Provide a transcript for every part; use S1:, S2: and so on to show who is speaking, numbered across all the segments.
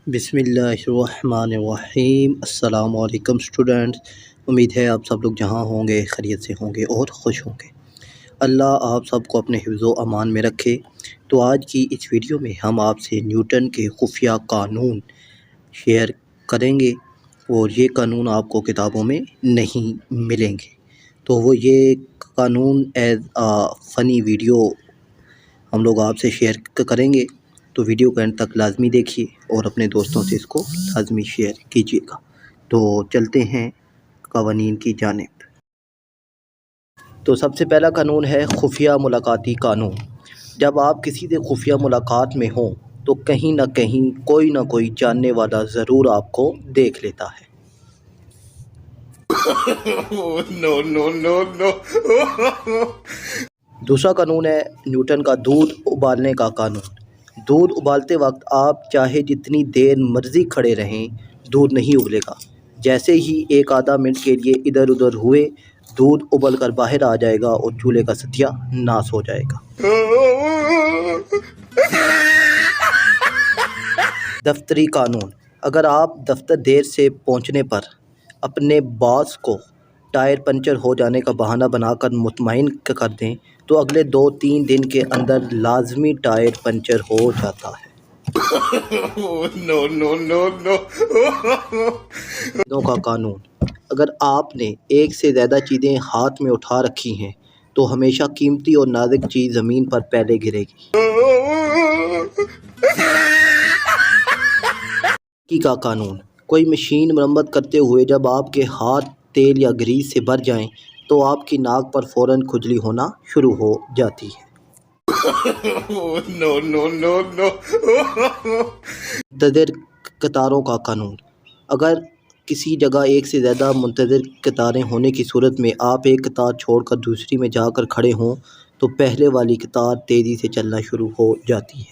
S1: بسم اللہ الرحمن الرحیم۔ السلام علیکم اسٹوڈنٹس، امید ہے آپ سب لوگ جہاں ہوں گے خیریت سے ہوں گے اور خوش ہوں گے۔ اللہ آپ سب کو اپنے حفظ و امان میں رکھے۔ تو آج کی اس ویڈیو میں ہم آپ سے نیوٹن کے خفیہ قانون شیئر کریں گے، اور یہ قانون آپ کو کتابوں میں نہیں ملیں گے۔ تو وہ یہ قانون ایز فنی ویڈیو ہم لوگ آپ سے شیئر کریں گے، تو ویڈیو کو اینڈ تک لازمی دیکھیے اور اپنے دوستوں سے اس کو لازمی شیئر کیجیے گا۔ تو چلتے ہیں قوانین کی جانب۔ تو سب سے پہلا قانون ہے خفیہ ملاقاتی قانون۔ جب آپ کسی سے خفیہ ملاقات میں ہوں تو کہیں نہ کہیں کوئی نہ کوئی جاننے والا ضرور آپ کو دیکھ لیتا ہے۔ دوسرا قانون ہے نیوٹن کا دودھ ابالنے کا قانون۔ دودھ ابالتے وقت آپ چاہے جتنی دیر مرضی کھڑے رہیں، دودھ نہیں ابلے گا۔ جیسے ہی ایک آدھا منٹ کے لیے ادھر ادھر ہوئے، دودھ ابل کر باہر آ جائے گا اور چولہے کا ستیا ناس ہو جائے گا۔ دفتری قانون۔ اگر آپ دفتر دیر سے پہنچنے پر اپنے باس کو ٹائر پنچر ہو جانے کا بہانہ بنا کر مطمئن کر دیں تو اگلے 2-3 دن کے اندر لازمی ٹائر پنچر ہو جاتا ہے۔ کا قانون۔ اگر آپ نے ایک سے زیادہ چیزیں ہاتھ میں اٹھا رکھی ہیں تو ہمیشہ قیمتی اور نازک چیز زمین پر پہلے گرے گی۔ کا قانون۔ کوئی مشین مرمت کرتے ہوئے جب آپ کے ہاتھ تیل یا گریس سے بھر جائیں تو آپ کی ناک پر فوراً کھجلی ہونا شروع ہو جاتی ہے۔ منتظر قطاروں کا قانون۔ اگر کسی جگہ ایک سے زیادہ منتظر قطاریں ہونے کی صورت میں آپ ایک قطار چھوڑ کر دوسری میں جا کر کھڑے ہوں تو پہلے والی قطار تیزی سے چلنا شروع ہو جاتی ہے۔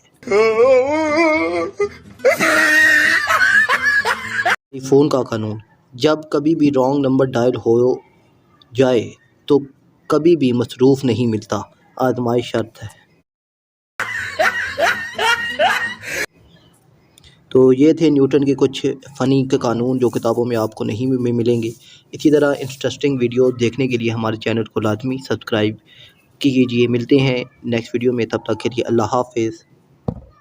S1: فون کا قانون۔ جب کبھی بھی رانگ نمبر ڈائل ہو جائے تو کبھی بھی مصروف نہیں ملتا، آزمائش شرط ہے۔ تو یہ تھے نیوٹن کے کچھ فنی کے قانون جو کتابوں میں آپ کو نہیں ملیں گے۔ اسی طرح انٹرسٹنگ ویڈیو دیکھنے کے لیے ہمارے چینل کو لازمی سبسکرائب کیجیے۔ ملتے ہیں نیکسٹ ویڈیو میں، تب تک کے لیے اللہ حافظ۔